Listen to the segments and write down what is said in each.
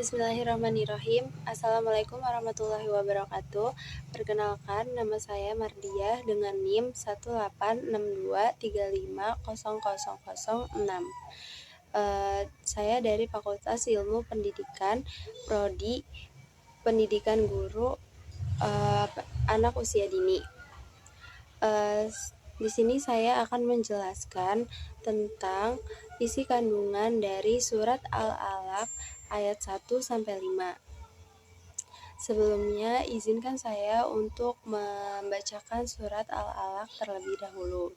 Bismillahirrahmanirrahim. Assalamualaikum warahmatullahi wabarakatuh. Perkenalkan, nama saya Mardiah dengan NIM 18623500006. Saya dari Fakultas Ilmu Pendidikan, Prodi Pendidikan Guru Anak Usia Dini. Di sini saya akan menjelaskan tentang isi kandungan dari surat Al-Alaq ayat 1-5. Sebelumnya, izinkan saya untuk membacakan surat Al-Alaq terlebih dahulu.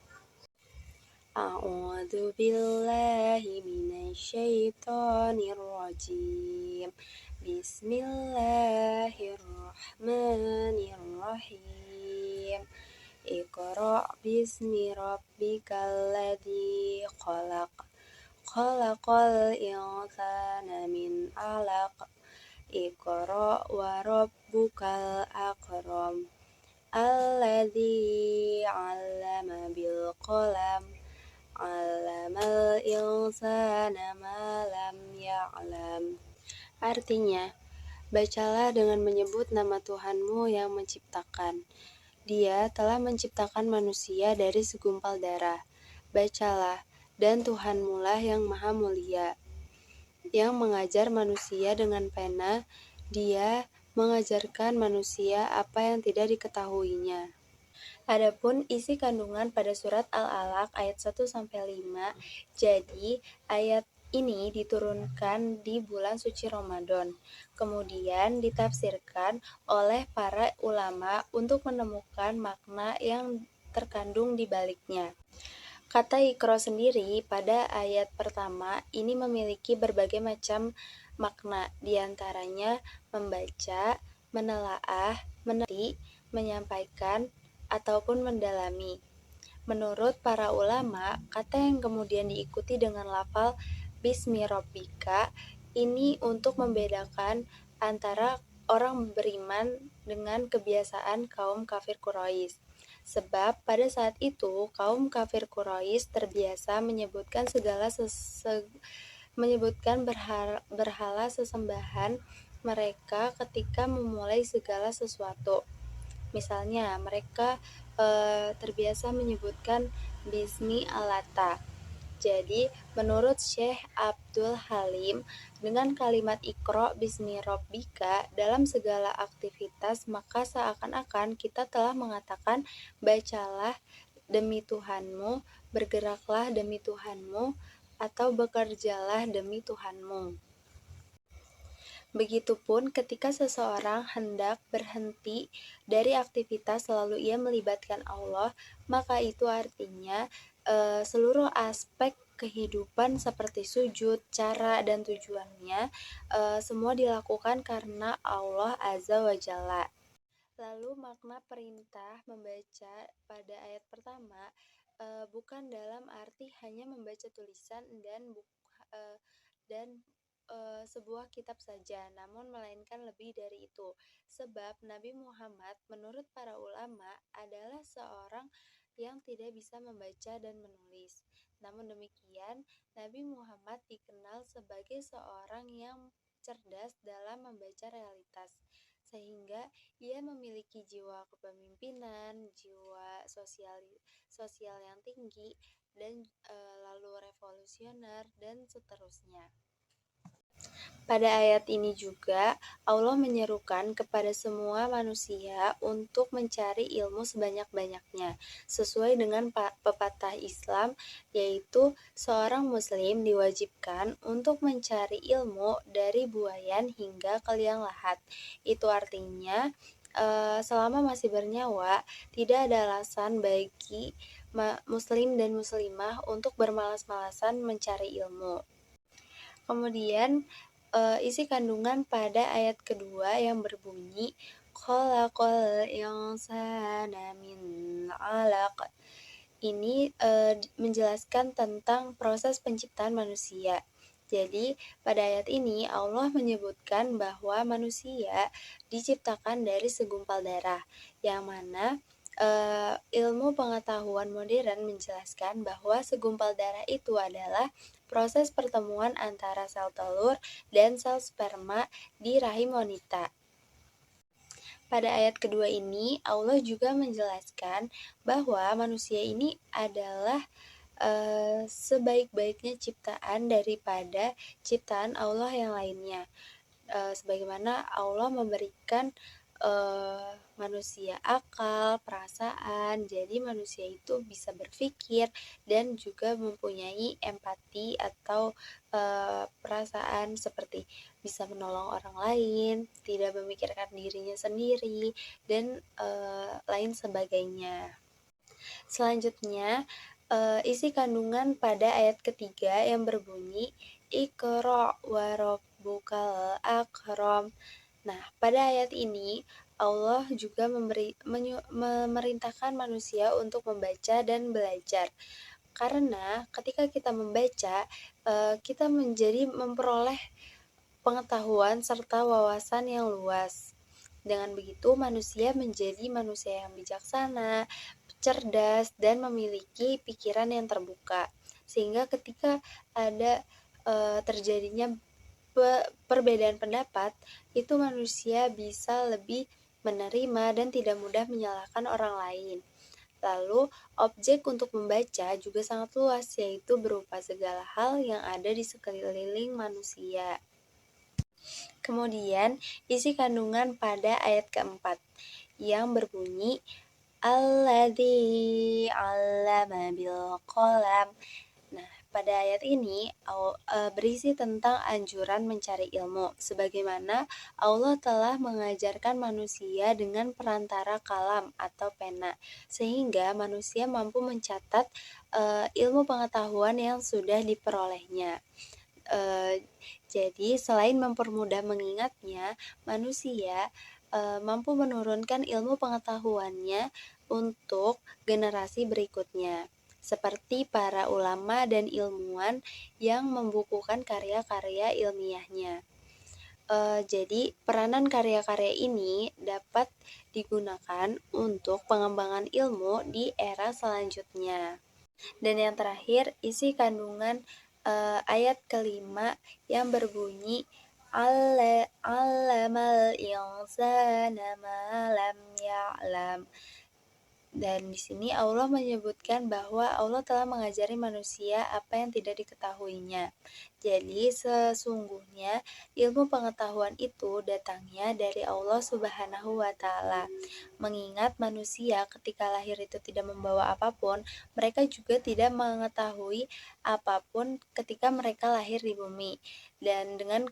A'udzu billahi minasyaitonir rajim. Bismillahirrahmanirrahim. Iqra' bismi rabbikal ladzi khalaq. Khalaqal insana min 'alaq. Iqra' wa rabbukal akram. Alladzi 'allama bil qalam. 'Allamal insana ma lam ya'lam. Artinya, bacalah dengan menyebut nama Tuhanmu yang menciptakan. Dia telah menciptakan manusia dari segumpal darah. Bacalah, dan Tuhanmu lah yang maha mulia, yang mengajar manusia dengan pena. Dia mengajarkan manusia apa yang tidak diketahuinya. Adapun isi kandungan pada surat Al-Alaq ayat 1-5, jadi ayat ini diturunkan di bulan suci Ramadan. Kemudian ditafsirkan oleh para ulama untuk menemukan makna yang terkandung di baliknya. Kata Iqra sendiri pada ayat pertama ini memiliki berbagai macam makna, diantaranya membaca, menelaah, meneliti, menyampaikan, ataupun mendalami. Menurut para ulama, kata yang kemudian diikuti dengan lafal Bismi Rabbika ini untuk membedakan antara orang beriman dengan kebiasaan kaum kafir Quraisy. Sebab pada saat itu kaum kafir Quraisy terbiasa menyebutkan berhala sesembahan mereka ketika memulai segala sesuatu. Misalnya, mereka terbiasa menyebutkan Bismi Alata. Jadi, menurut Syekh Abdul Halim, dengan kalimat Iqra' Bismi Rabbika dalam segala aktivitas, maka seakan-akan kita telah mengatakan bacalah demi Tuhanmu, bergeraklah demi Tuhanmu, atau bekerjalah demi Tuhanmu. Begitupun ketika seseorang hendak berhenti dari aktivitas lalu ia melibatkan Allah, maka itu artinya seluruh aspek kehidupan seperti sujud, cara dan tujuannya semua dilakukan karena Allah Azza wa Jalla. Lalu makna perintah membaca pada ayat pertama bukan dalam arti hanya membaca tulisan dan sebuah kitab saja, namun melainkan lebih dari itu. Sebab Nabi Muhammad menurut para ulama adalah seorang yang tidak bisa membaca dan menulis. Namun demikian, Nabi Muhammad dikenal sebagai seorang yang cerdas dalam membaca realitas, sehingga ia memiliki jiwa kepemimpinan, jiwa sosial yang tinggi, dan lalu revolusioner, dan seterusnya. Pada ayat ini juga Allah menyerukan kepada semua manusia untuk mencari ilmu sebanyak-banyaknya, sesuai dengan pepatah Islam, yaitu seorang muslim diwajibkan untuk mencari ilmu dari buayan hingga ke liang lahat. Itu artinya selama masih bernyawa, tidak ada alasan bagi muslim dan muslimah untuk bermalas-malasan mencari ilmu. Kemudian isi kandungan pada ayat kedua yang berbunyi Khalaqal insana min 'alaq. Ini menjelaskan tentang proses penciptaan manusia. Jadi, pada ayat ini Allah menyebutkan bahwa manusia diciptakan dari segumpal darah, yang mana ilmu pengetahuan modern menjelaskan bahwa segumpal darah itu adalah proses pertemuan antara sel telur dan sel sperma di rahim wanita. Pada ayat kedua ini, Allah juga menjelaskan bahwa manusia ini adalah sebaik-baiknya ciptaan daripada ciptaan Allah yang lainnya. Sebagaimana Allah memberikan manusia akal, perasaan, jadi manusia itu bisa berpikir dan juga mempunyai empati atau perasaan seperti bisa menolong orang lain, tidak memikirkan dirinya sendiri, dan lain sebagainya. Selanjutnya, isi kandungan pada ayat ketiga yang berbunyi Iqra wa rabbukal akram. Nah, pada ayat ini Allah juga memerintahkan manusia untuk membaca dan belajar. Karena ketika kita membaca, kita menjadi memperoleh pengetahuan serta wawasan yang luas. Dengan begitu, manusia menjadi manusia yang bijaksana, cerdas, dan memiliki pikiran yang terbuka. Sehingga ketika ada terjadinya perbedaan pendapat, itu manusia bisa lebih menerima dan tidak mudah menyalahkan orang lain. Lalu, objek untuk membaca juga sangat luas, yaitu berupa segala hal yang ada di sekeliling manusia. Kemudian, isi kandungan pada ayat keempat yang berbunyi Alladzi 'allama bil qalam. Nah, pada ayat ini berisi tentang anjuran mencari ilmu, sebagaimana Allah telah mengajarkan manusia dengan perantara kalam atau pena, sehingga manusia mampu mencatat ilmu pengetahuan yang sudah diperolehnya. Jadi, selain mempermudah mengingatnya, manusia mampu menurunkan ilmu pengetahuannya untuk generasi berikutnya, seperti para ulama dan ilmuwan yang membukukan karya-karya ilmiahnya. Jadi, peranan karya-karya ini dapat digunakan untuk pengembangan ilmu di era selanjutnya. Dan yang terakhir, isi kandungan ayat kelima yang berbunyi Allamal insana ma lam ya'lam. Dan di sini Allah menyebutkan bahwa Allah telah mengajari manusia apa yang tidak diketahuinya. Jadi sesungguhnya ilmu pengetahuan itu datangnya dari Allah Subhanahu wa Ta'ala. Mengingat manusia ketika lahir itu tidak membawa apapun, mereka juga tidak mengetahui apapun ketika mereka lahir di bumi. Dan dengan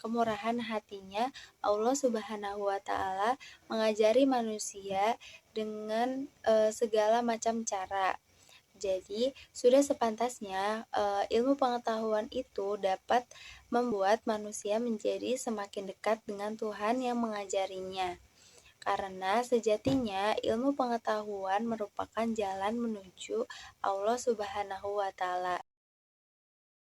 kemurahan hatinya, Allah Subhanahu wa Ta'ala mengajari manusia dengan segala macam cara. Jadi, sudah sepantasnya ilmu pengetahuan itu dapat membuat manusia menjadi semakin dekat dengan Tuhan yang mengajarinya. Karena sejatinya ilmu pengetahuan merupakan jalan menuju Allah Subhanahu wa Ta'ala.